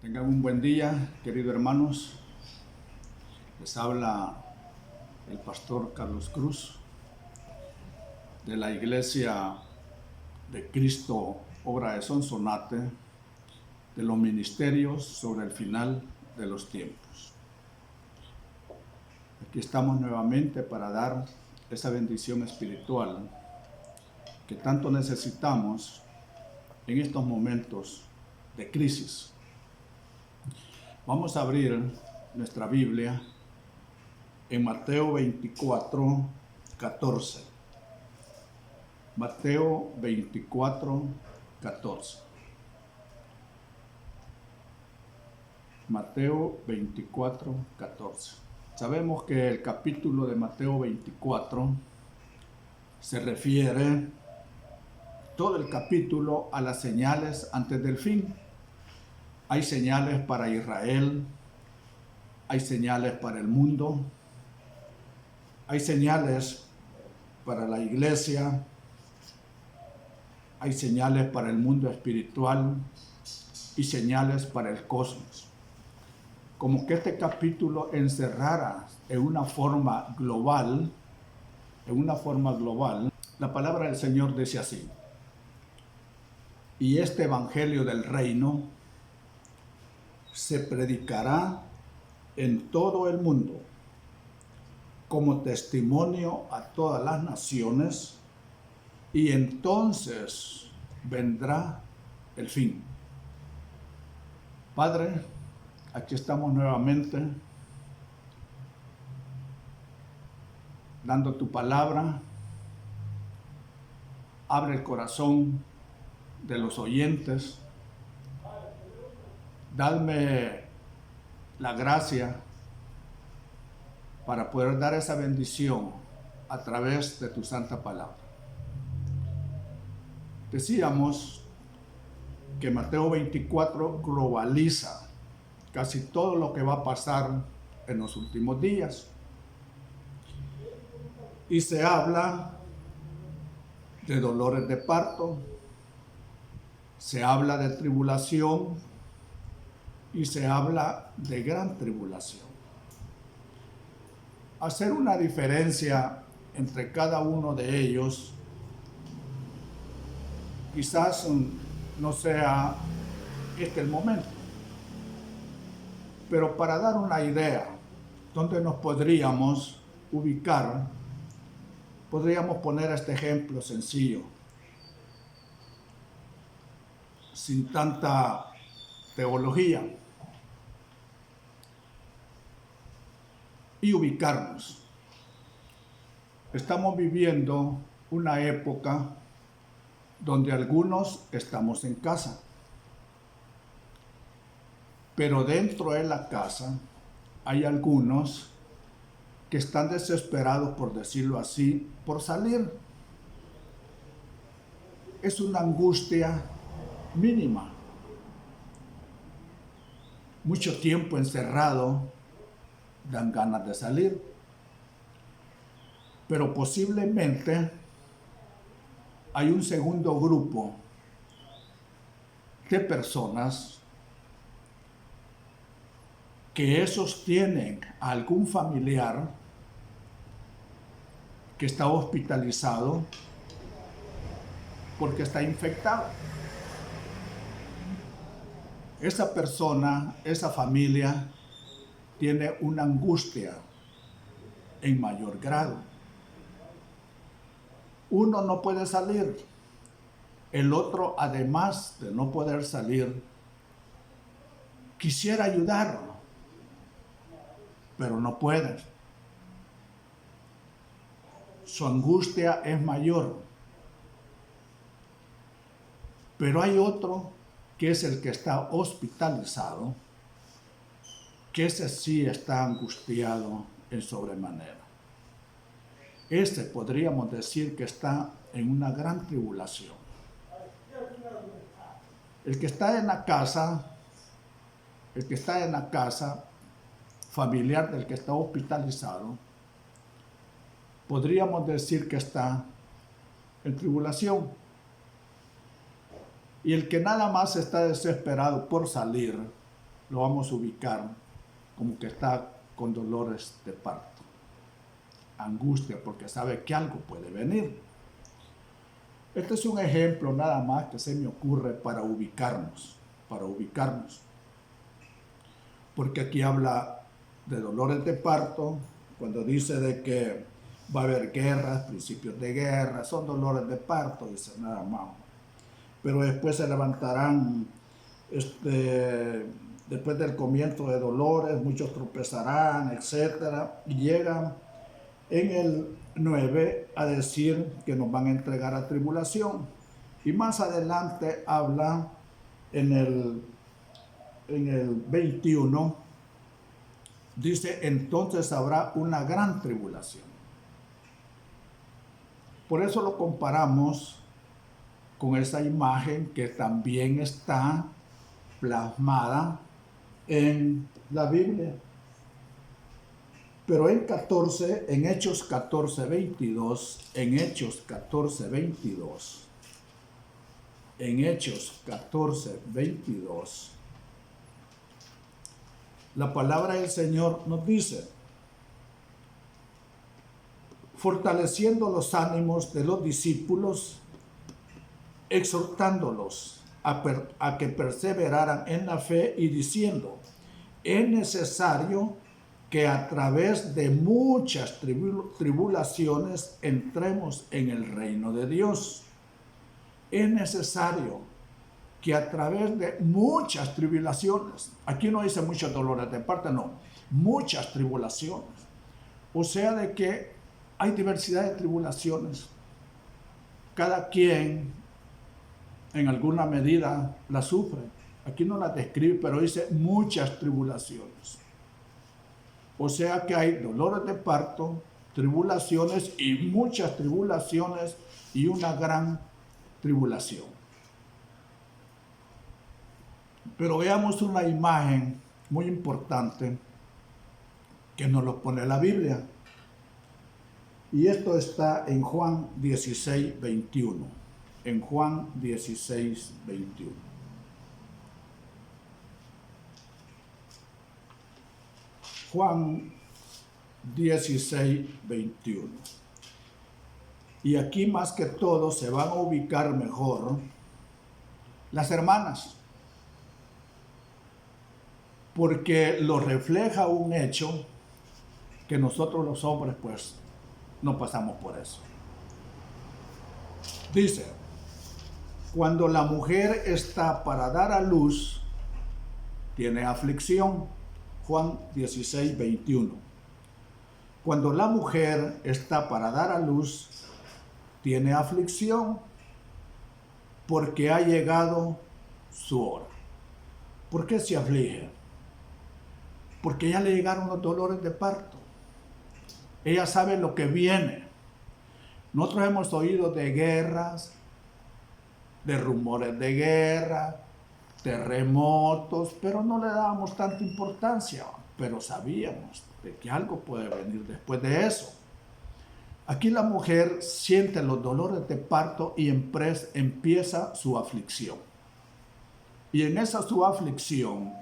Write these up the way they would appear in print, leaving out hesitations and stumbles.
Tengan un buen día, queridos hermanos. Les habla el pastor Carlos Cruz de la Iglesia de Cristo, Obra de Sonsonate, de los ministerios sobre el final de los tiempos. Aquí estamos nuevamente para dar esa bendición espiritual que tanto necesitamos en estos momentos de crisis. Vamos a abrir nuestra Biblia en Mateo 24, 14. Mateo 24, 14. Mateo 24, 14. Sabemos que el capítulo de Mateo 24 se refiere todo el capítulo a las señales antes del fin. Hay señales para Israel, hay señales para el mundo, hay señales para la iglesia, hay señales para el mundo espiritual y señales para el cosmos. Como que este capítulo encerrara en una forma global, la palabra del Señor dice así: y este evangelio del reino se predicará en todo el mundo como testimonio a todas las naciones, y entonces vendrá el fin. Padre, aquí estamos nuevamente dando tu palabra. Abre el corazón de los oyentes. Dame la gracia para poder dar esa bendición a través de tu santa palabra. Decíamos que Mateo 24 globaliza casi todo lo que va a pasar en los últimos días. Y se habla de dolores de parto, se habla de tribulación y se habla de gran tribulación. Hacer una diferencia entre cada uno de ellos quizás no sea este el momento, pero para dar una idea donde nos podríamos ubicar, podríamos poner este ejemplo sencillo, sin tanta teología, y ubicarnos. Estamos viviendo una época donde algunos estamos en casa, pero dentro de la casa hay algunos que están desesperados, por decirlo así, por salir. Es una angustia mínima. Mucho tiempo encerrado, dan ganas de salir, pero posiblemente hay un segundo grupo de personas que esos tienen a algún familiar que está hospitalizado porque está infectado. Esa persona, esa familia, tiene una angustia en mayor grado. Uno no puede salir, el otro, además de no poder salir, quisiera ayudarlo, pero no puede. Su angustia es mayor. Pero hay otro que es el que está hospitalizado, que ese sí está angustiado en sobremanera. Ese podríamos decir que está en una gran tribulación. El que está en la casa familiar del que está hospitalizado, podríamos decir que está en tribulación. Y el que nada más está desesperado por salir, lo vamos a ubicar como que está con dolores de parto, angustia, porque sabe que algo puede venir. Este es un ejemplo nada más que se me ocurre para ubicarnos, porque aquí habla de dolores de parto, cuando dice de que va a haber guerras, principios de guerra, son dolores de parto, dice nada más. Pero después se levantarán, después del comienzo de dolores, muchos tropezarán, etcétera, y llegan en el 9 a decir que nos van a entregar a tribulación. Y más adelante habla en el 21, dice, entonces habrá una gran tribulación. Por eso lo comparamos con esa imagen que también está plasmada en la Biblia. Pero en Hechos 14:22, en Hechos 14:22, la palabra del Señor nos dice, fortaleciendo los ánimos de los discípulos, exhortándolos a que perseveraran en la fe y diciendo, es necesario que a través de muchas tribulaciones entremos en el reino de Dios. Es necesario que a través de muchas tribulaciones, aquí no dice muchos dolores de parto, no, muchas tribulaciones. O sea de que hay diversidad de tribulaciones. Cada quien en alguna medida la sufre. Aquí no la describe, pero dice muchas tribulaciones. O sea que hay dolores de parto, tribulaciones y muchas tribulaciones y una gran tribulación. Pero veamos una imagen muy importante que nos lo pone la Biblia. Y esto está en Juan 16:21. En Juan 16:21. Juan 16:21. Y aquí más que todo se van a ubicar mejor las hermanas, porque lo refleja un hecho que nosotros los hombres pues no pasamos por eso. Dice, cuando la mujer está para dar a luz, tiene aflicción. Juan 16:21. Cuando la mujer está para dar a luz, tiene aflicción porque ha llegado su hora. ¿Por qué se aflige? Porque ya le llegaron los dolores de parto. Ella sabe lo que viene. Nosotros hemos oído de guerras, de rumores de guerra, terremotos, pero no le dábamos tanta importancia, pero sabíamos de que algo puede venir después de eso. Aquí la mujer siente los dolores de parto y empieza su aflicción. Y en esa su aflicción,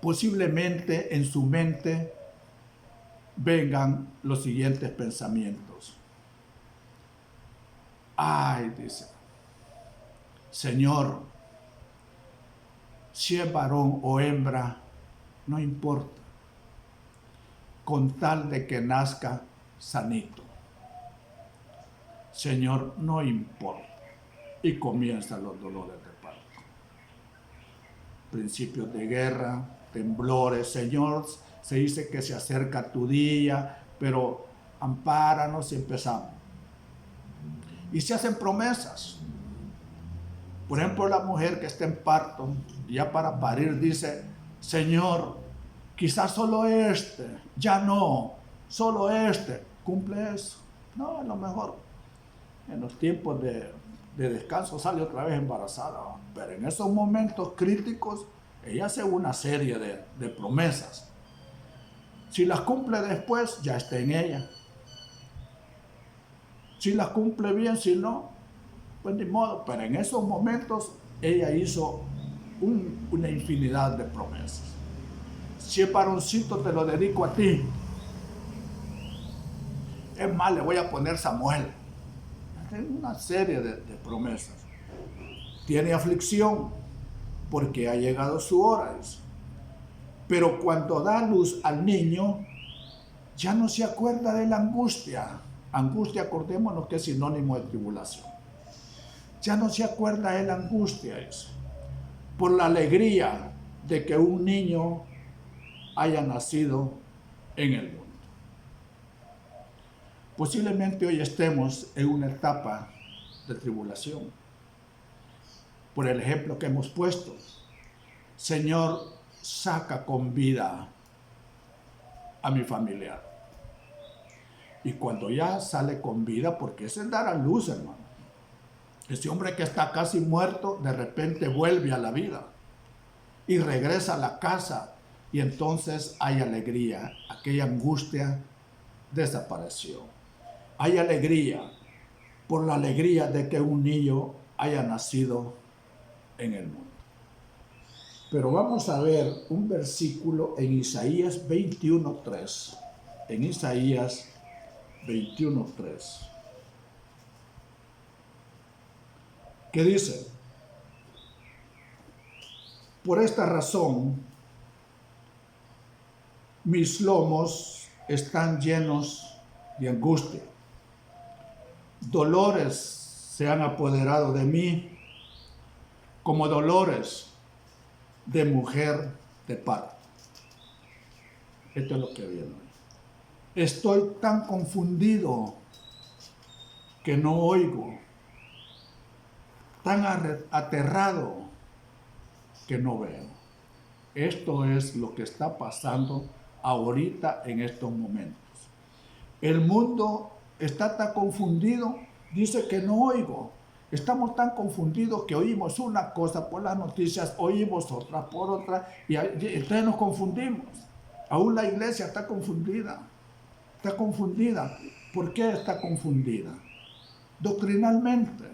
posiblemente en su mente vengan los siguientes pensamientos. Ay, dice, Señor, si es varón o hembra, no importa, con tal de que nazca sanito. Señor, no importa. Y comienzan los dolores de parto. Principios de guerra, temblores. Señor, se dice que se acerca tu día, pero ampáranos y empezamos. Y se hacen promesas. Por ejemplo, la mujer que está en parto, ya para parir, dice, Señor, quizás solo ya no, solo cumple eso. No, a lo mejor en los tiempos de descanso sale otra vez embarazada, pero en esos momentos críticos ella hace una serie de promesas. Si las cumple después, ya está en ella. Si las cumple bien, si no, pues ni modo. Pero en esos momentos ella hizo una infinidad de promesas. Si es varoncito, te lo dedico a ti. Es más, le voy a poner Samuel. Tengo una serie de promesas. Tiene aflicción porque ha llegado su hora. Pero cuando da luz al niño, ya no se acuerda de la angustia. Angustia, acordémonos que es sinónimo de tribulación. Ya no se acuerda de la angustia. Por la alegría de que un niño haya nacido en el mundo. Posiblemente hoy estemos en una etapa de tribulación. Por el ejemplo que hemos puesto, Señor, saca con vida a mi familiar. Y cuando ya sale con vida, porque es el dar a luz, hermano. Ese hombre que está casi muerto, de repente vuelve a la vida y regresa a la casa, y entonces hay alegría. Aquella angustia desapareció. Hay alegría por la alegría de que un niño haya nacido en el mundo. Pero vamos a ver un versículo en Isaías 21:3. En Isaías 21:3. ¿Qué dice? Por esta razón, mis lomos están llenos de angustia. Dolores se han apoderado de mí, como dolores de mujer de parto. Esto es lo que viene. Estoy tan confundido que no oigo, tan aterrado que no veo. Esto es lo que está pasando ahorita en estos momentos. El mundo está tan confundido, dice que no oigo. Estamos tan confundidos que oímos una cosa por las noticias, oímos otra por otra, y entonces nos confundimos. Aún la iglesia está confundida. Está confundida. ¿Por qué está confundida? Doctrinalmente.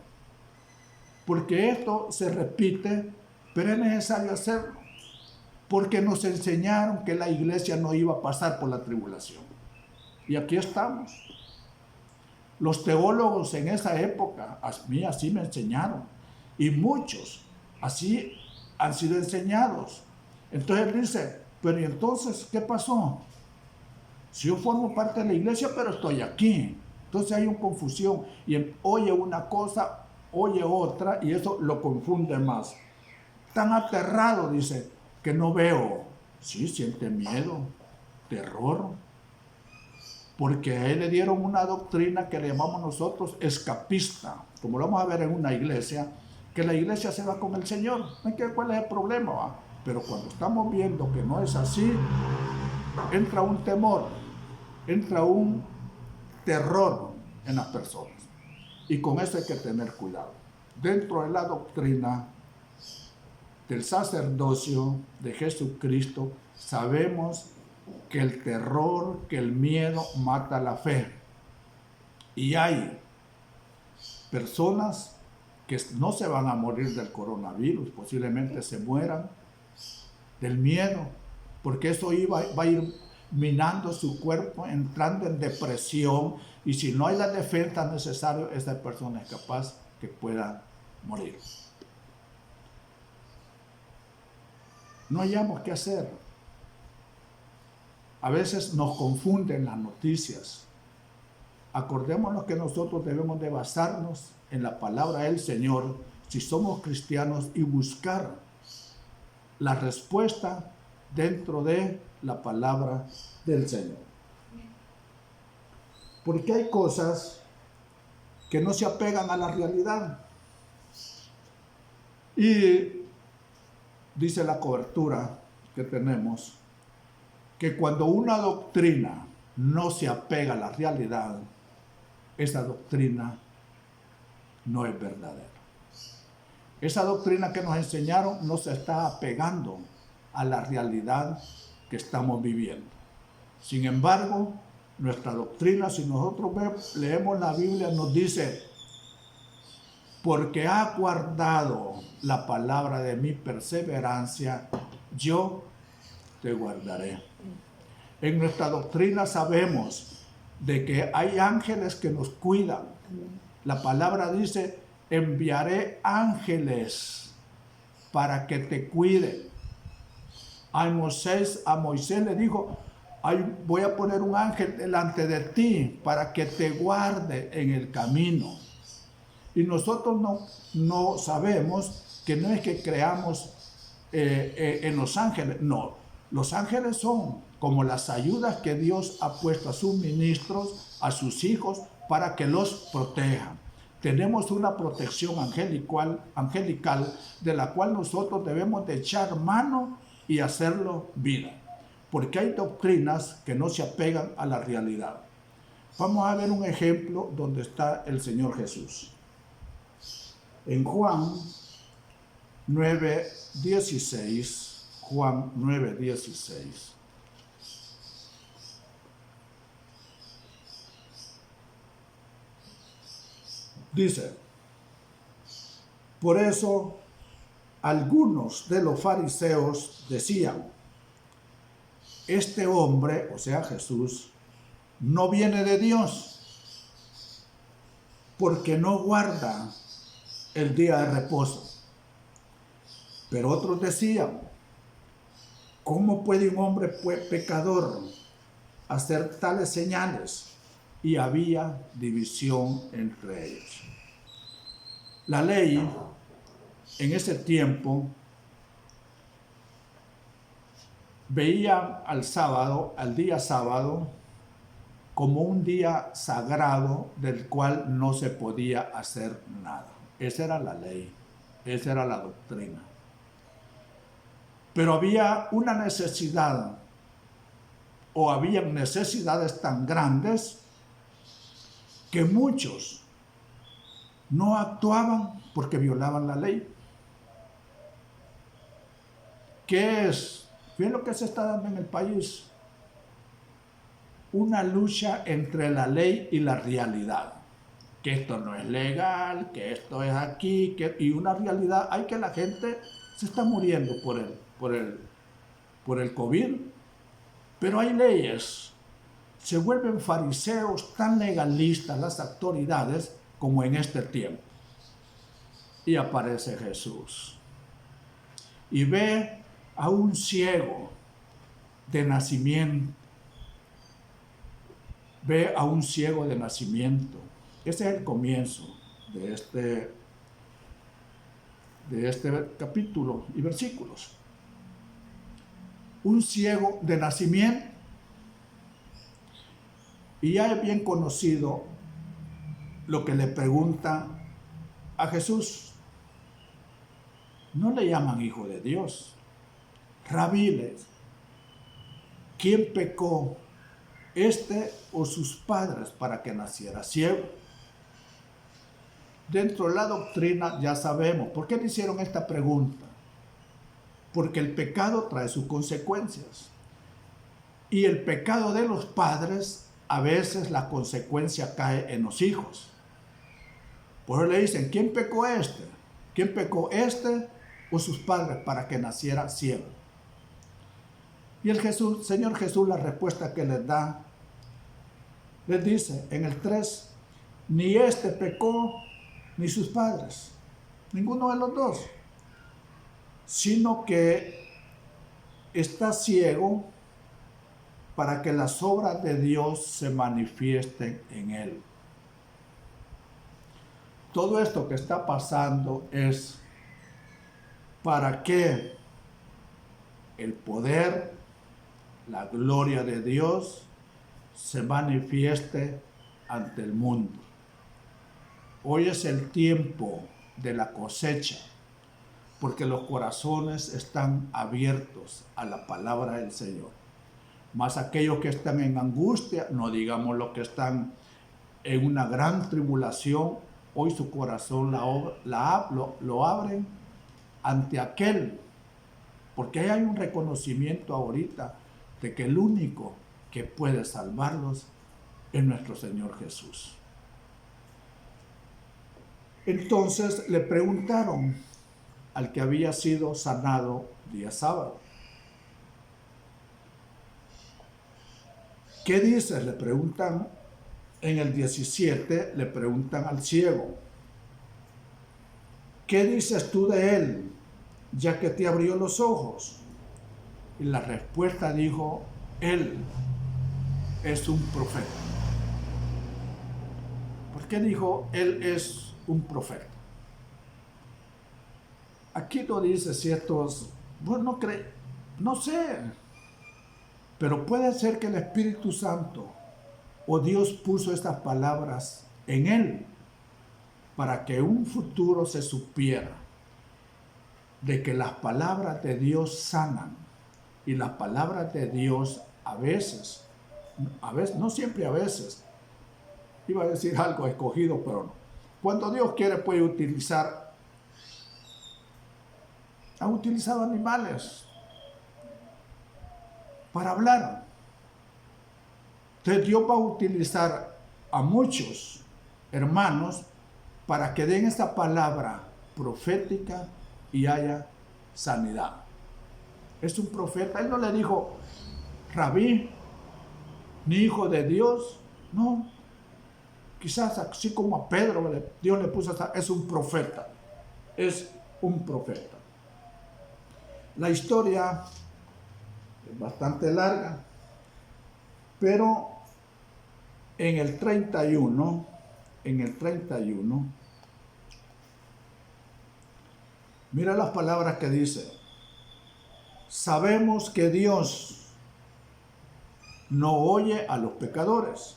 Porque esto se repite, pero es necesario hacerlo. Porque nos enseñaron que la iglesia no iba a pasar por la tribulación. Y aquí estamos. Los teólogos en esa época, a mí así me enseñaron. Y muchos así han sido enseñados. Entonces él dice, pero ¿y entonces qué pasó? Si yo formo parte de la iglesia, pero estoy aquí. Entonces hay una confusión. Y oye una cosa, oye otra, y eso lo confunde más. Tan aterrado, dice, que no veo. Sí, siente miedo, terror. Porque a él le dieron una doctrina que le llamamos nosotros escapista, como lo vamos a ver en una iglesia, que la iglesia se va con el Señor. ¿Cuál es el problema? ¿Va? Pero cuando estamos viendo que no es así, entra un temor, entra un terror en las personas. Y con eso hay que tener cuidado. Dentro de la doctrina del sacerdocio de Jesucristo, sabemos que el terror, que el miedo mata la fe. Y hay personas que no se van a morir del coronavirus, posiblemente se mueran del miedo, porque eso va a ir minando su cuerpo, entrando en depresión, y si no hay la defensa necesaria, esa persona es capaz que pueda morir. No hayamos qué hacer. A veces nos confunden las noticias. Acordémonos que nosotros debemos de basarnos en la palabra del Señor si somos cristianos y buscar la respuesta dentro de la palabra del Señor. Porque hay cosas que no se apegan a la realidad. Y dice la cobertura que tenemos, que cuando una doctrina no se apega a la realidad, esa doctrina no es verdadera. Esa doctrina que nos enseñaron no se está apegando a la realidad que estamos viviendo. Sin embargo, nuestra doctrina, si nosotros leemos la Biblia, nos dice, porque ha guardado la palabra de mi perseverancia, yo te guardaré. En nuestra doctrina sabemos de que hay ángeles que nos cuidan. La palabra dice, enviaré ángeles para que te cuiden. A Moisés le dijo, voy a poner un ángel delante de ti para que te guarde en el camino. Y nosotros no sabemos que no es que creamos en los ángeles, no. Los ángeles son como las ayudas que Dios ha puesto a sus ministros, a sus hijos, para que los protejan. Tenemos una protección angelical de la cual nosotros debemos de echar mano y hacerlo vida. Porque hay doctrinas que no se apegan a la realidad. Vamos a ver un ejemplo donde está el Señor Jesús. En Juan 9:16, Juan 9:16. Dice, por eso algunos de los fariseos decían, este hombre, o sea Jesús, no viene de Dios, porque no guarda el día de reposo. Pero otros decían, ¿cómo puede un hombre pecador hacer tales señales? Y había división entre ellos. La ley en ese tiempo veía al día sábado, como un día sagrado del cual no se podía hacer nada. Esa era la ley, esa era la doctrina. Pero había una necesidad, o habían necesidades tan grandes que muchos no actuaban porque violaban la ley. ¿Qué es? ¿Qué es lo que se está dando en el país? Una lucha entre la ley y la realidad. Que esto no es legal, que esto es aquí, y una realidad, hay que la gente se está muriendo por el COVID, pero hay leyes. Se vuelven fariseos tan legalistas las autoridades como en este tiempo. Y aparece Jesús. Y ve a un ciego de nacimiento. Ve a un ciego de nacimiento. Ese es el comienzo de este capítulo y versículos. Un ciego de nacimiento. Y ya es bien conocido lo que le pregunta a Jesús. No le llaman hijo de Dios. Rabí, ¿quién pecó, este o sus padres, para que naciera ciego? Dentro de la doctrina ya sabemos. ¿Por qué le hicieron esta pregunta? Porque el pecado trae sus consecuencias. Y el pecado de los padres, a veces la consecuencia cae en los hijos. Por eso le dicen, ¿quién pecó este? ¿Quién pecó este o sus padres para que naciera ciego? Y el Señor Jesús, la respuesta que les da, les dice en el 3, ni este pecó ni sus padres, ninguno de los dos, sino que está ciego para que las obras de Dios se manifiesten en él. Todo esto que está pasando es para que el poder, la gloria de Dios se manifieste ante el mundo. Hoy es el tiempo de la cosecha, porque los corazones están abiertos a la palabra del Señor. Más aquellos que están en angustia, no digamos los que están en una gran tribulación, hoy su corazón lo abren ante aquel, porque hay un reconocimiento ahorita de que el único que puede salvarlos es nuestro Señor Jesús. Entonces le preguntaron al que había sido sanado día sábado. ¿Qué dices?, le preguntan en el 17, le preguntan al ciego. ¿Qué dices tú de él, ya que te abrió los ojos? Y la respuesta dijo, él es un profeta. ¿Por qué dijo, él es un profeta? Aquí no dice ciertos, bueno, no sé, pero puede ser que el Espíritu Santo o Dios puso estas palabras en él para que en un futuro se supiera de que las palabras de Dios sanan y las palabras de Dios a veces, no siempre, a veces, iba a decir algo escogido, pero no. Cuando Dios quiere puede utilizar, ha utilizado animales para hablar. Entonces Dios va a utilizar a muchos hermanos para que den esta palabra profética y haya sanidad. Es un profeta. Él no le dijo rabí, ni hijo de Dios. No. Quizás así como a Pedro Dios le puso, es un profeta. Es un profeta. La historia es bastante larga, pero en el 31, mira las palabras que dice. Sabemos que Dios no oye a los pecadores,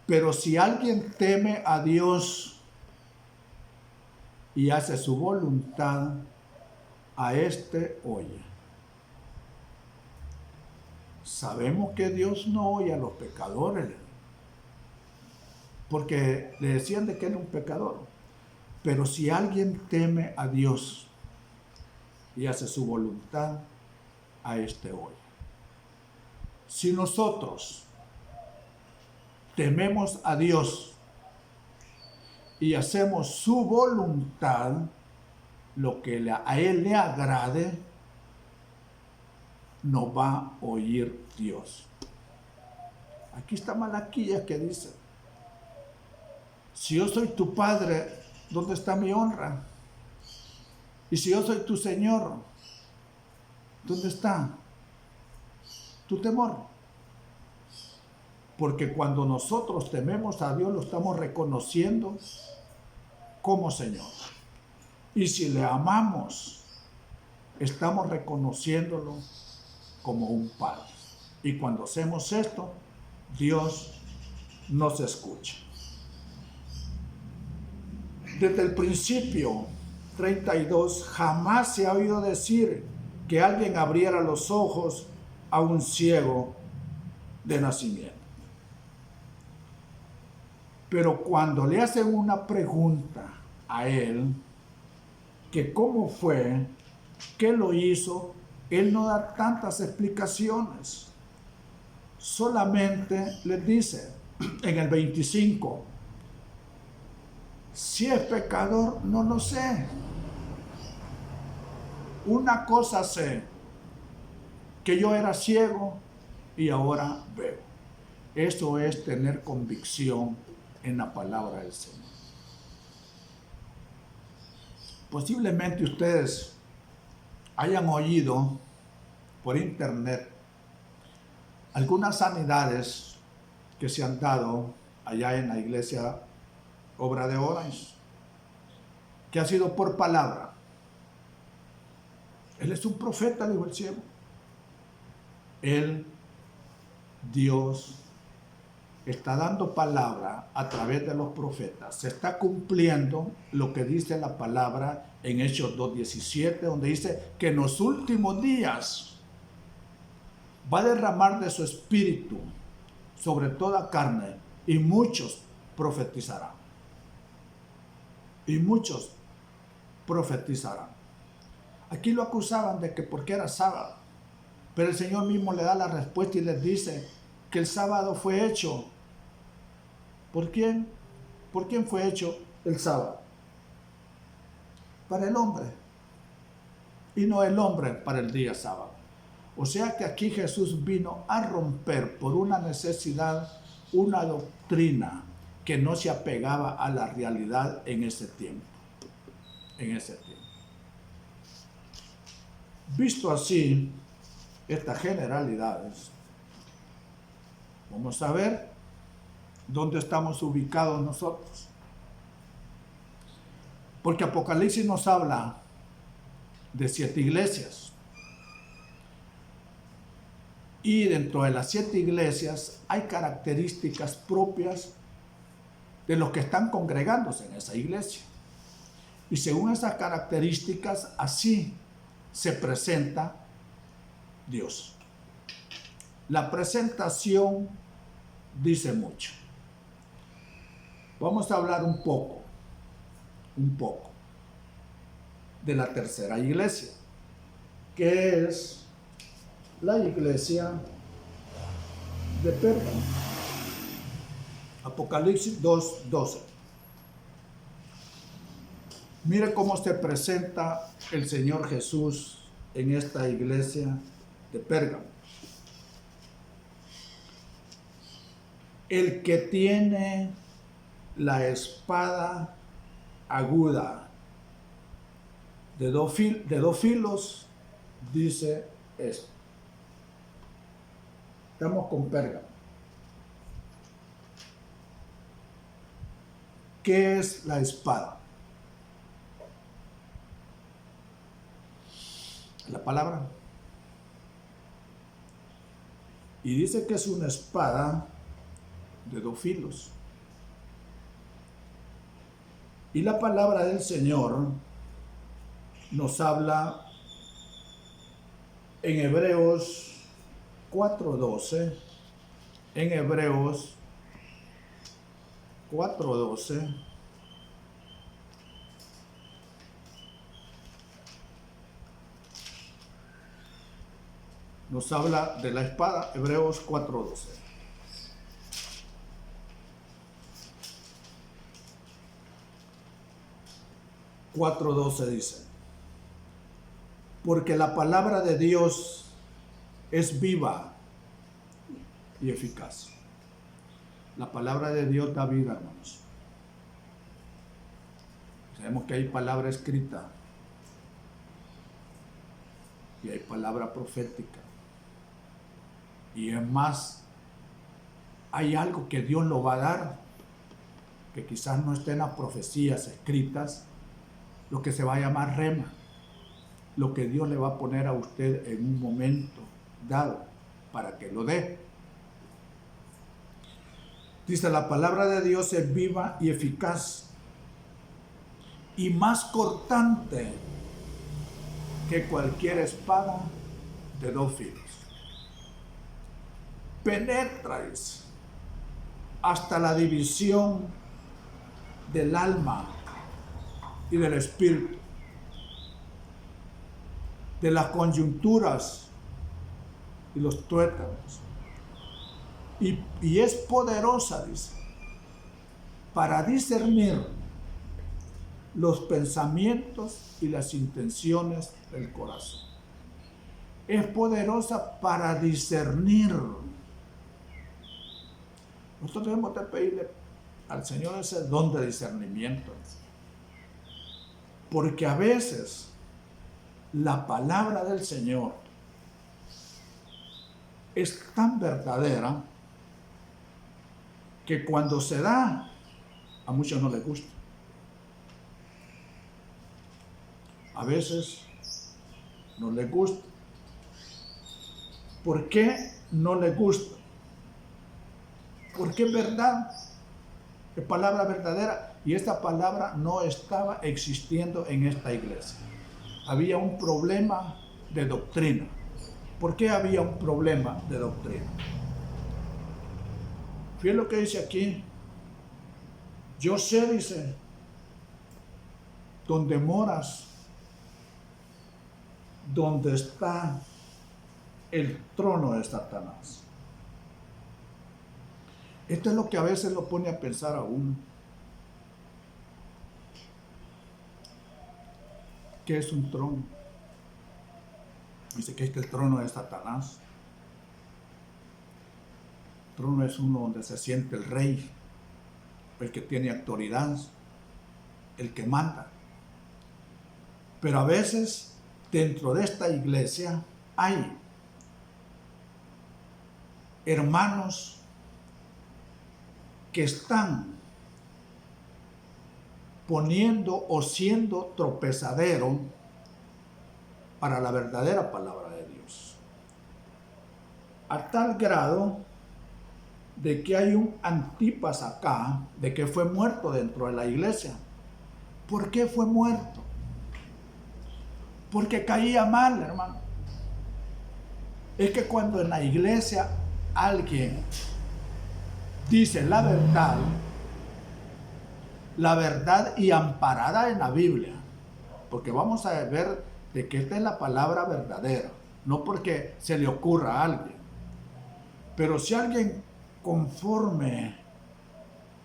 pero si alguien teme a Dios y hace su voluntad, a éste oye. Sabemos que Dios no oye a los pecadores, porque le decían de que era un pecador. Pero si alguien teme a Dios y hace su voluntad, a este oye. Si nosotros tememos a Dios y hacemos su voluntad, lo que a Él le agrade, nos va a oír Dios. Aquí está Malaquías que dice, si yo soy tu padre, ¿dónde está mi honra? Y si yo soy tu Señor, ¿dónde está tu temor? Porque cuando nosotros tememos a Dios, lo estamos reconociendo como Señor. Y si le amamos, estamos reconociéndolo como un Padre. Y cuando hacemos esto, Dios nos escucha. Desde el principio, 32, jamás se ha oído decir que alguien abriera los ojos a un ciego de nacimiento. Pero cuando le hacen una pregunta a él, que cómo fue, qué lo hizo, él no da tantas explicaciones. Solamente les dice en el 25, si es pecador, no lo sé. Una cosa sé, que yo era ciego y ahora veo. Eso es tener convicción en la palabra del Señor. Posiblemente ustedes hayan oído por internet algunas sanidades que se han dado allá en la iglesia Obra de Orange, que ha sido por palabra. Él es un profeta, dijo el cielo. Él, Dios, está dando palabra a través de los profetas. Se está cumpliendo lo que dice la palabra en Hechos 2:17, donde dice que en los últimos días va a derramar de su espíritu sobre toda carne y muchos profetizarán. Y muchos profetizarán. Aquí lo acusaban de que porque era sábado, pero el Señor mismo le da la respuesta y les dice que el sábado fue hecho. ¿Por quién? ¿Por quién fue hecho el sábado? Para el hombre. y no el hombre para el día sábado. O sea que aquí Jesús vino a romper por una necesidad, una doctrina que no se apegaba a la realidad en ese tiempo. En ese tiempo. Visto así, estas generalidades, vamos a ver dónde estamos ubicados nosotros. Porque Apocalipsis nos habla de 7 iglesias. Y dentro de las 7 iglesias hay características propias de los que están congregándose en esa iglesia. Y según esas características, así se presenta Dios. La presentación dice mucho. Vamos a hablar un poco de la tercera iglesia, que es la iglesia de Pérgamo. Apocalipsis 2:12. Mire cómo se presenta el Señor Jesús en esta iglesia de Pérgamo. El que tiene la espada aguda de dos filos, dice esto. Estamos con Pérgamo. ¿Qué es la espada? La palabra. Y dice que es una espada de 2 filos. Y la palabra del Señor nos habla en Hebreos 4:12, en Hebreos 4:12, nos habla de la espada. Hebreos 4:12. Dice: porque la palabra de Dios es viva y eficaz. La palabra de Dios da vida, hermanos. Sabemos que hay palabra escrita y hay palabra profética. Y es más, hay algo que Dios lo va a dar, que quizás no esté en las profecías escritas, lo que se va a llamar rema, lo que Dios le va a poner a usted en un momento dado para que lo dé. Dice: la palabra de Dios es viva y eficaz y más cortante que cualquier espada de 2 filos. Penetra hasta la división del alma y del espíritu, de las coyunturas y los tuétanos, y es poderosa, dice, para discernir los pensamientos y las intenciones del corazón. Es poderosa para discernir. Nosotros debemos de pedirle al Señor ese don de discernimiento, porque a veces la palabra del Señor es tan verdadera que cuando se da, a muchos no les gusta. A veces no les gusta. ¿Por qué no les gusta? Porque es verdad, es palabra verdadera, y esta palabra no estaba existiendo en esta iglesia. Había un problema de doctrina. ¿Por qué había un problema de doctrina? Fíjense lo que dice aquí. Yo sé, dice, donde moras, donde está el trono de Satanás. Esto es lo que a veces lo pone a pensar a uno. ¿Qué es un trono? Dice que este trono es Satanás. El trono es uno donde se siente el rey, el que tiene autoridad, el que manda. Pero a veces dentro de esta iglesia hay hermanos que están poniendo o siendo tropezadero para la verdadera palabra de Dios. A tal grado de que hay un Antipas acá, de que fue muerto dentro de la iglesia. ¿Por qué fue muerto? Porque caía mal, hermano. Es que cuando en la iglesia alguien dice la verdad y amparada en la Biblia, porque vamos a ver de que esta es la palabra verdadera, no porque se le ocurra a alguien, pero si alguien conforme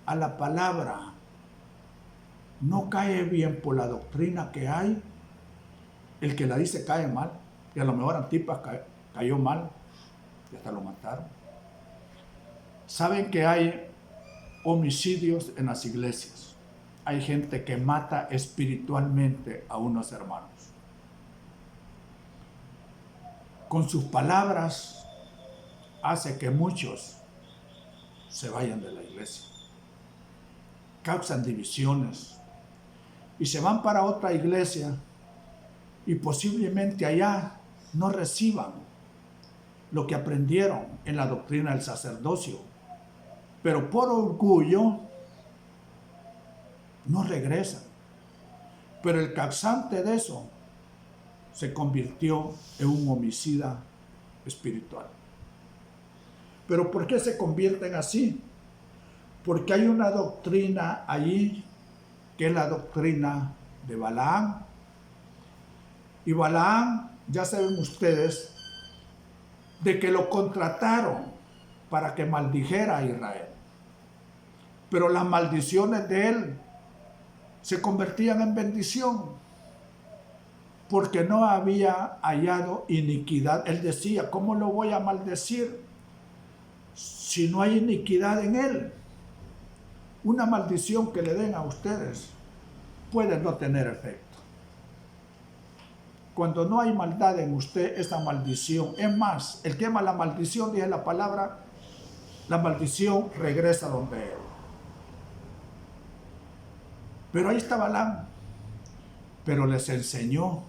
a la palabra no cae bien por la doctrina que hay, el que la dice cae mal, y a lo mejor Antipas cayó mal y hasta lo mataron. Saben que hay homicidios en las iglesias, hay gente que mata espiritualmente a unos hermanos. Con sus palabras hace que muchos se vayan de la iglesia, causan divisiones y se van para otra iglesia y posiblemente allá no reciban lo que aprendieron en la doctrina del sacerdocio, pero por orgullo no regresan. Pero el causante de eso se convirtió en un homicida espiritual. ¿Pero por qué se convierten así? Porque hay una doctrina allí, que es la doctrina de Balaam. Y Balaam, ya saben ustedes, de que lo contrataron para que maldijera a Israel. Pero las maldiciones de él se convertían en bendición, porque no había hallado iniquidad. Él decía, ¿cómo lo voy a maldecir si no hay iniquidad en él? Una maldición que le den a ustedes puede no tener efecto. Cuando no hay maldad en usted, esa maldición, es más, el que ama la maldición, dice la palabra, la maldición regresa donde él. Pero ahí está Balaam, pero les enseñó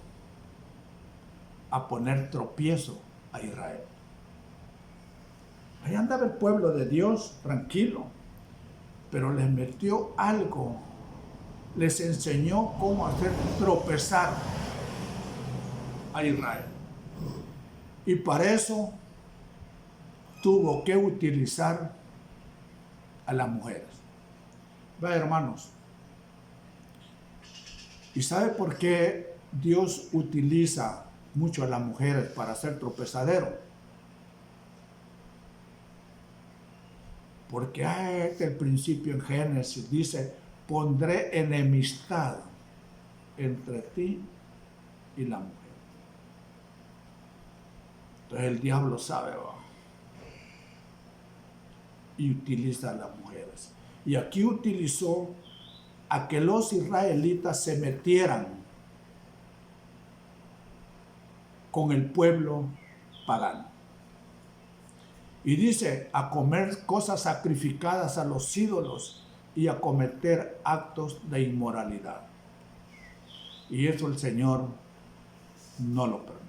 a poner tropiezo a Israel. Ahí andaba el pueblo de Dios tranquilo, pero les metió algo, les enseñó cómo hacer tropezar a Israel. Y para eso tuvo que utilizar a las mujeres. Va, hermanos. ¿Y sabe por qué Dios utiliza mucho a las mujeres para hacer tropezadero? Porque este el principio en Génesis dice, pondré enemistad entre ti y la mujer. Entonces el diablo sabe, ¿va? Y utiliza a las mujeres. Y aquí utilizó a que los israelitas se metieran con el pueblo pagano. Y dice, a comer cosas sacrificadas a los ídolos y a cometer actos de inmoralidad. Y eso el Señor no lo permite.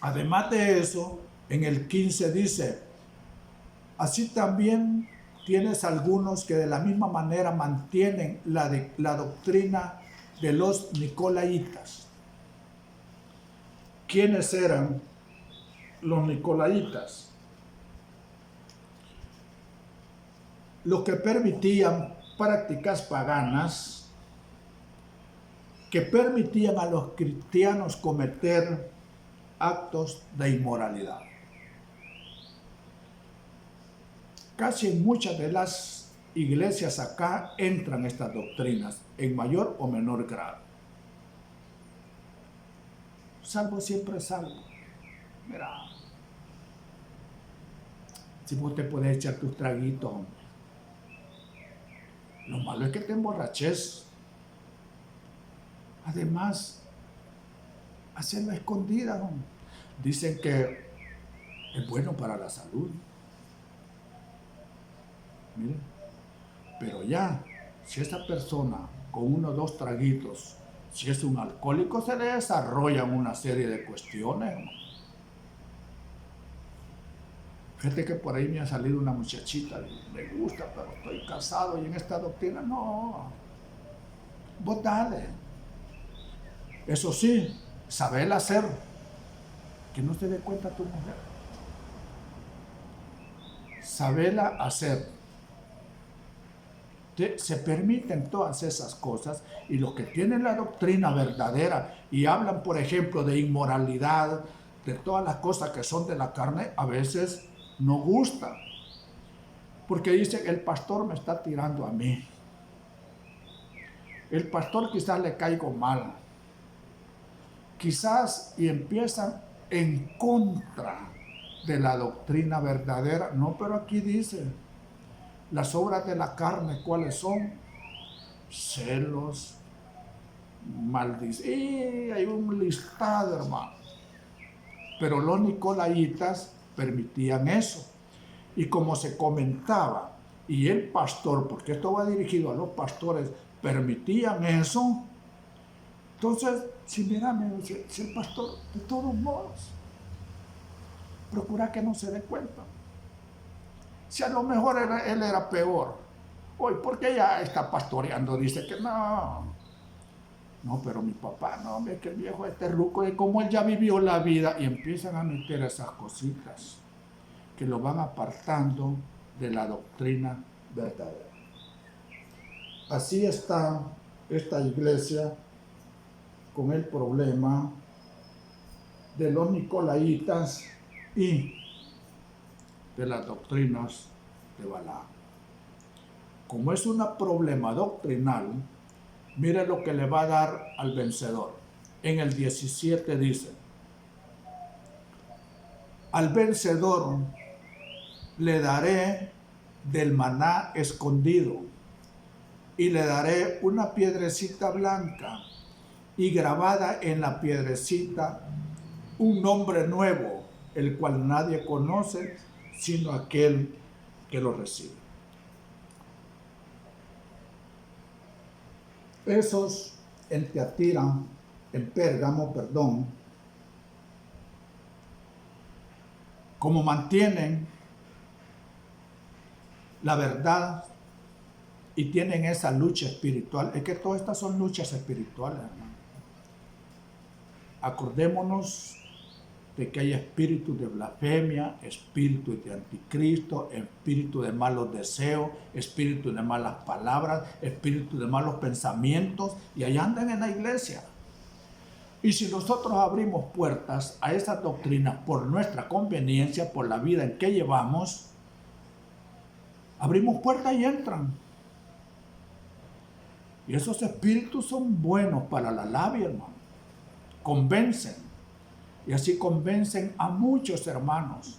Además de eso, en el 15 dice, así también tienes algunos que de la misma manera mantienen la doctrina de los nicolaitas. ¿Quiénes eran los nicolaitas? Los que permitían prácticas paganas, que permitían a los cristianos cometer actos de inmoralidad. Casi en muchas de las iglesias acá entran estas doctrinas en mayor o menor grado. salvo siempre es salvo. Mira, si vos te puedes echar tus traguitos, hombre. Lo malo es que te emborraches. Además, hacerlo a escondidas, hombre. Dicen que es bueno para la salud. Miren, pero ya, si esa persona con 1 o 2 traguitos, si es un alcohólico, se le desarrollan una serie de cuestiones, ¿no? Fíjate que por ahí me ha salido una muchachita, me gusta, pero estoy casado y en esta doctrina, no, vos dale. Eso sí, sabela hacer, que no se dé cuenta tu mujer. Sabela hacer. Se permiten todas esas cosas, y los que tienen la doctrina verdadera y hablan, por ejemplo, de inmoralidad, de todas las cosas que son de la carne, a veces no gusta, porque dicen, el pastor me está tirando a mí, el pastor quizás le caigo mal, quizás, y empiezan en contra de la doctrina verdadera. No, pero aquí dice, las obras de la carne, ¿cuáles son? Celos, maldición, y hay un listado, hermano. Pero los nicolaitas permitían eso. Y como se comentaba, y el pastor, porque esto va dirigido a los pastores, permitían eso, entonces, si el pastor, de todos modos, procura que no se dé cuenta. Si a lo mejor él era peor, hoy, porque ya está pastoreando, dice que no, pero mi papá, no, es que el viejo ruco, y como él ya vivió la vida, y empiezan a meter esas cositas que lo van apartando de la doctrina verdadera. Así está esta iglesia con el problema de los nicolaitas y de las doctrinas de Balaam. Como es un problema doctrinal, mire lo que le va a dar al vencedor. En el 17 dice, al vencedor le daré del maná escondido, y le daré una piedrecita blanca, y grabada en la piedrecita un nombre nuevo, el cual nadie conoce sino aquel que lo recibe. Esos en Teatira, en Pérgamo, como mantienen la verdad y tienen esa lucha espiritual, es que todas estas son luchas espirituales, hermano. Acordémonos de que hay espíritus de blasfemia, espíritus de anticristo, espíritu de malos deseos, espíritu de malas palabras, espíritu de malos pensamientos, y ahí andan en la iglesia. Y si nosotros abrimos puertas a esas doctrinas por nuestra conveniencia, por la vida en que llevamos, abrimos puertas y entran. Y esos espíritus son buenos para la labia, hermano. Convencen. Y así convencen a muchos hermanos.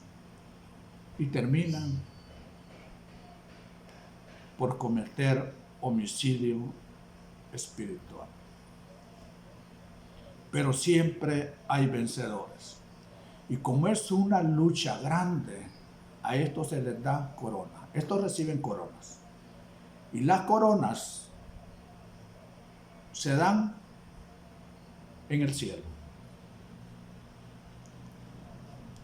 Y terminan por cometer homicidio espiritual. Pero siempre hay vencedores. Y como es una lucha grande, a estos se les da corona. Estos reciben coronas. Y las coronas se dan en el cielo.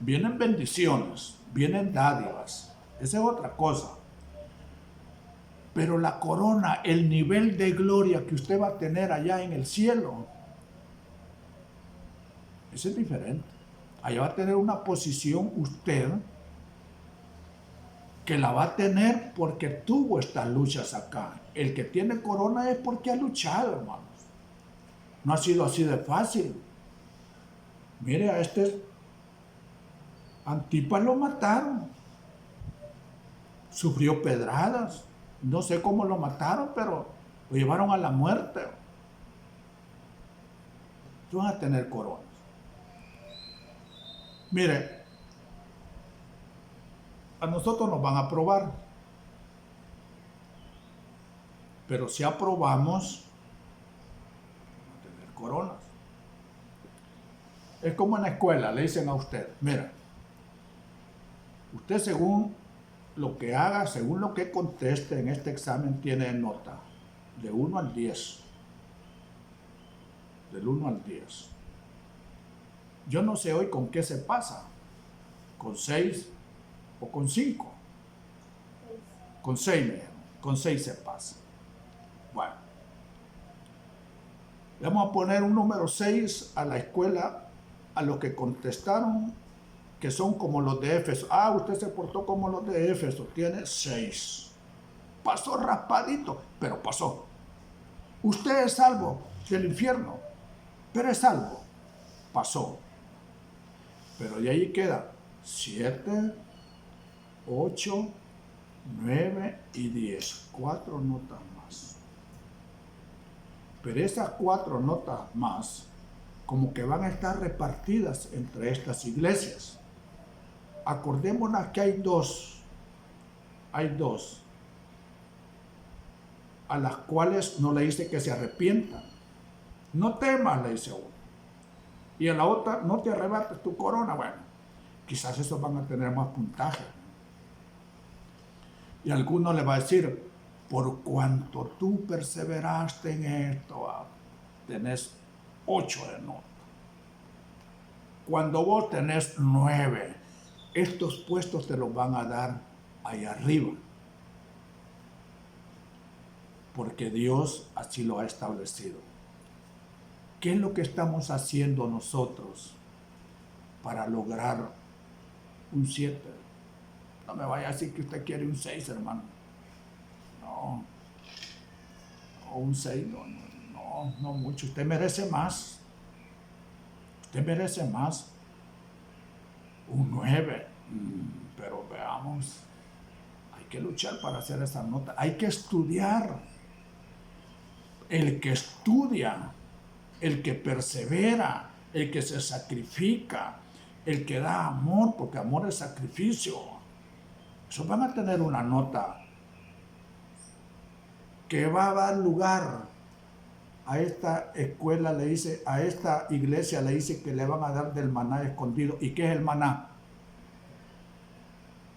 Vienen bendiciones, vienen dádivas. Esa es otra cosa. Pero la corona, el nivel de gloria que usted va a tener allá en el cielo, ese es diferente. Allá va a tener una posición usted que la va a tener porque tuvo estas luchas acá. El que tiene corona es porque ha luchado, hermanos. No ha sido así de fácil. Mire, a este Antipas lo mataron. Sufrió pedradas. No sé cómo lo mataron, pero lo llevaron a la muerte. Tú vas a tener coronas. Mire, a nosotros nos van a aprobar, pero si aprobamos, vamos a tener coronas. Es como en la escuela, le dicen a usted, mira, usted según lo que haga, según lo que conteste en este examen, tiene nota de 1 al 10. Del 1 al 10. Yo no sé hoy con qué se pasa, con 6 o con 5. Con 6 me dijeron, con 6 se pasa. Bueno, le vamos a poner un número 6 a la escuela, a los que contestaron, que son como los de Éfeso. Ah, usted se portó como los de Éfeso, tiene 6. Pasó raspadito, pero pasó. Usted es salvo del infierno, pero es salvo. Pasó. Pero de ahí queda 7, 8, 9 y 10. 4 notas más. Pero esas 4 notas más, como que van a estar repartidas entre estas iglesias. Acordémonos que hay dos a las cuales no le dice que se arrepientan. No temas, le dice a uno. Y a la otra, no te arrebates tu corona. Bueno, quizás esos van a tener más puntaje. Y alguno le va a decir, por cuanto tú perseveraste en esto, tenés 8 de nota. Cuando vos tenés 9, estos puestos te los van a dar ahí arriba. Porque Dios así lo ha establecido. ¿Qué es lo que estamos haciendo nosotros para lograr un 7? No me vaya a decir que usted quiere un 6, hermano. No. O un 6, no mucho. Usted merece más. Usted merece más. Un 9. Pero veamos. Hay que luchar para hacer esa nota. Hay que estudiar. El que estudia, el que persevera, el que se sacrifica, el que da amor, porque amor es sacrificio. Esos van a tener una nota que va a dar lugar a esta escuela, le dice, a esta iglesia le dice que le van a dar del maná escondido. ¿Y qué es el maná?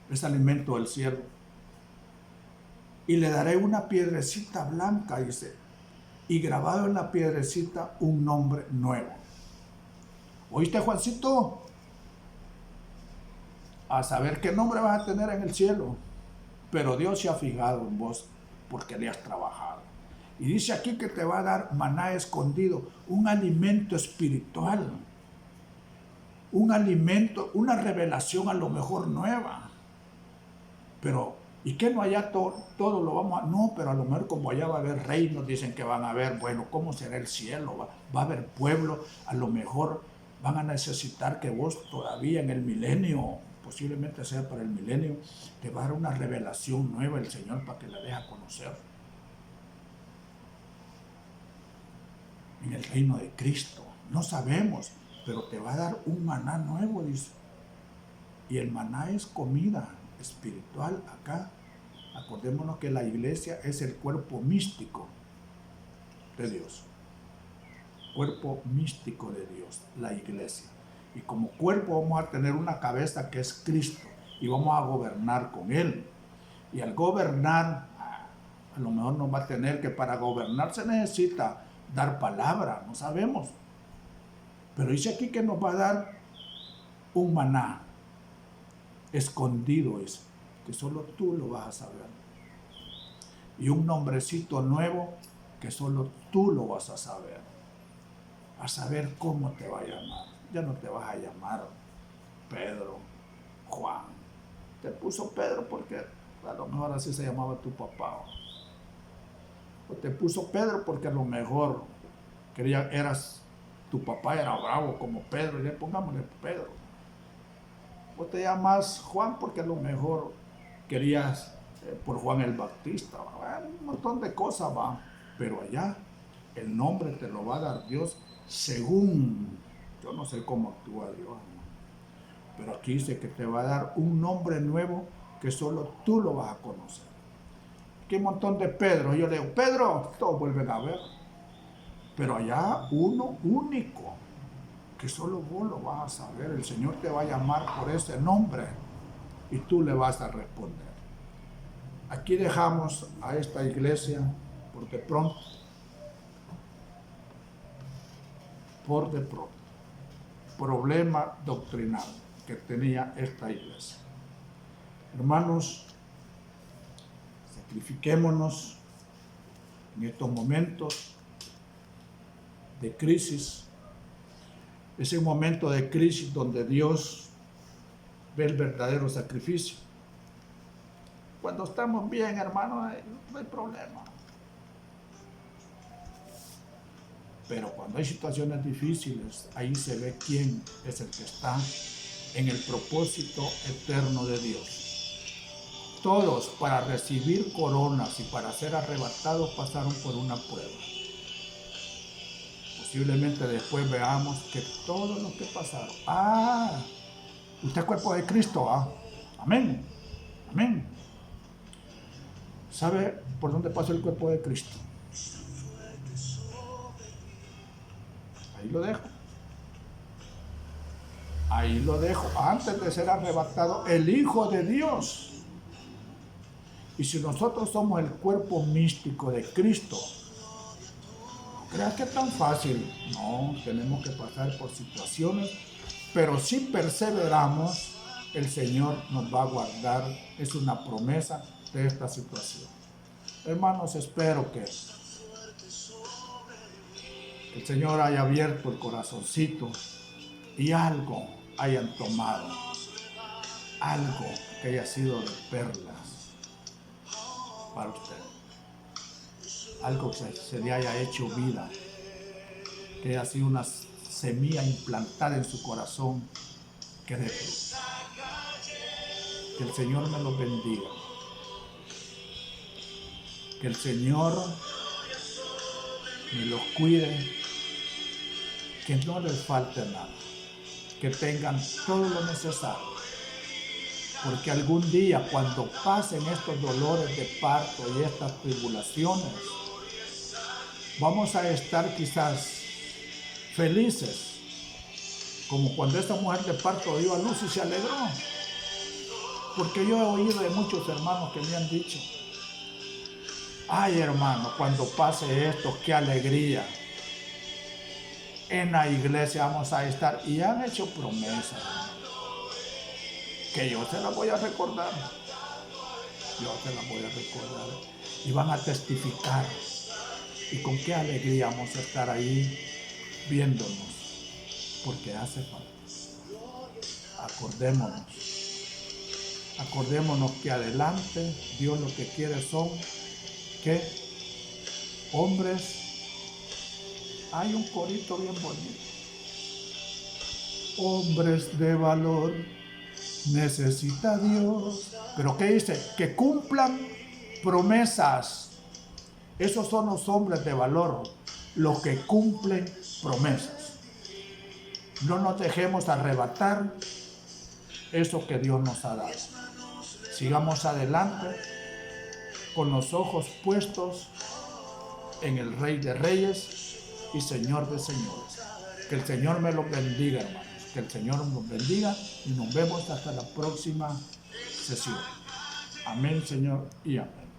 Es alimento del cielo. Y le daré una piedrecita blanca, dice, y grabado en la piedrecita un nombre nuevo. ¿Oíste, Juancito? A saber qué nombre vas a tener en el cielo. Pero Dios se ha fijado en vos porque le has trabajado. Y dice aquí que te va a dar maná escondido, un alimento espiritual, un alimento, una revelación a lo mejor nueva. Pero, ¿y qué no allá todo lo vamos a...? No, pero a lo mejor como allá va a haber reinos, dicen que van a haber, bueno, ¿cómo será el cielo? Va a haber pueblo, a lo mejor van a necesitar que vos todavía en el milenio, posiblemente sea para el milenio, te va a dar una revelación nueva el Señor para que la deje conocer. En el reino de Cristo, no sabemos, pero te va a dar un maná nuevo, dice. Y el maná es comida espiritual acá. Acordémonos que la iglesia es el cuerpo místico de Dios. Cuerpo místico de Dios, la iglesia. Y como cuerpo vamos a tener una cabeza que es Cristo y vamos a gobernar con Él. Y al gobernar, a lo mejor nos va a tener que para gobernar se necesita dar palabra, no sabemos. Pero dice aquí que nos va a dar un maná escondido, es que solo tú lo vas a saber. Y un nombrecito nuevo que solo tú lo vas a saber. A saber cómo te va a llamar. Ya no te vas a llamar Pedro, Juan. Te puso Pedro porque a lo mejor así se llamaba tu papá. O te puso Pedro porque a lo mejor tu papá era bravo como Pedro, y le pongámosle Pedro. O te llamas Juan porque a lo mejor querías por Juan el Bautista. Un montón de cosas va. Pero allá el nombre te lo va a dar Dios según, yo no sé cómo actúa Dios, ¿no? aquí dice que te va a dar un nombre nuevo que solo tú lo vas a conocer. Aquí hay un montón de Pedro. Yo le digo, Pedro, todos vuelven a ver. Pero allá uno único, que solo vos lo vas a saber. El Señor te va a llamar por ese nombre y tú le vas a responder. Aquí dejamos a esta iglesia por de pronto. Problema doctrinal que tenía esta iglesia. Hermanos, sacrifiquémonos en estos momentos de crisis. Es un momento de crisis donde Dios ve el verdadero sacrificio. Cuando estamos bien, hermanos, no hay problema. Pero cuando hay situaciones difíciles, ahí se ve quién es el que está en el propósito eterno de Dios. Todos para recibir coronas y para ser arrebatados pasaron por una prueba. Posiblemente después veamos que todo lo que pasaron. Usted es cuerpo de Cristo. Amén. Amén. ¿Sabe por dónde pasó el cuerpo de Cristo? Ahí lo dejo. Ahí lo dejo. Antes de ser arrebatado el Hijo de Dios. Y si nosotros somos el cuerpo místico de Cristo, no creas que es tan fácil. No, tenemos que pasar por situaciones, pero si perseveramos, el Señor nos va a guardar. Es una promesa de esta situación. Hermanos, espero que el Señor haya abierto el corazoncito y algo hayan tomado, algo que haya sido de perlas para usted, algo que se le haya hecho vida, que haya sido una semilla implantada en su corazón que dé fruto. Que el Señor me los bendiga, que el Señor me los cuide, que no les falte nada, que tengan todo lo necesario, porque algún día cuando pasen estos dolores de parto y estas tribulaciones, vamos a estar quizás felices, como cuando esta mujer de parto dio a luz y se alegró, porque yo he oído de muchos hermanos que me han dicho, ay hermano, cuando pase esto, qué alegría. En la iglesia vamos a estar, y han hecho promesas que yo se las voy a recordar. Yo se las voy a recordar. Y van a testificar. Y con qué alegría vamos a estar ahí viéndonos. Porque hace falta. Acordémonos que adelante Dios lo que quiere son que hombres. Hay un corito bien bonito. Hombres de valor necesita Dios. ¿Pero qué dice? Que cumplan promesas. Esos son los hombres de valor, los que cumplen promesas. No nos dejemos arrebatar eso que Dios nos ha dado. Sigamos adelante con los ojos puestos en el Rey de Reyes y Señor de señores. Que el Señor me los bendiga, hermanos. Que el Señor nos bendiga y nos vemos hasta la próxima sesión. Amén, Señor, y amén.